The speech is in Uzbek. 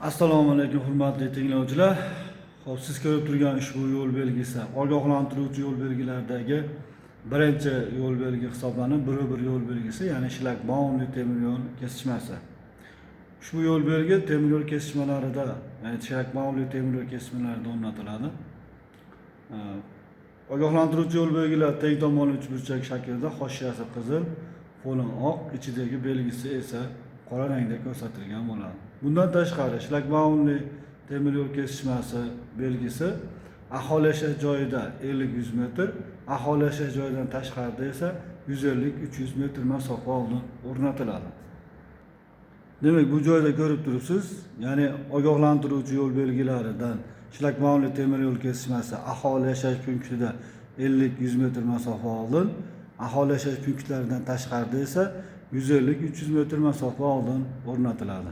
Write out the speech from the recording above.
Assalomu alaykum hurmatli tinglovchilar. Xo'p, siz ko'rib turgan ushbu yo'l belgisi ogohlantiruvchi yo'l belgilaridagi birinchi yo'l belgi hisoblanib, 1-1 yo'l belgisi, ya'ni shlagbaumli temir yo'l kesishmasi. Ushbu yo'l belgi temir yo'l kesishmalarida, ya'ni shlagbaumli temir yo'l kesishmalarida o'rnatiladi. Ogohlantiruvchi yo'l belgilar teng tomonli uchburchak shaklida, hoshiyasi qizil, foni oq, ichidagi belgisi esa qora rangda ko'rsatilgan bo'ladi. Bundan tashqari, shlagbaumli temir yo'l kesishmasi belgisi aholi yashash joyida 50-100 metr, aholi yashash joyidan tashqarida esa 150-300 metr masofa oldin o'rnatiladi. Demak, bu joyda ko'rib turibsiz, ya'ni ogohlantiruvchi yo'l belgilaridan shlagbaumli temir yo'l kesishmasi aholi yashash punktida 50-100 metr masofa oldin, aholi yashash punktlaridan tashqarida esa 150-300 metr masofa oldin o'rnatiladi.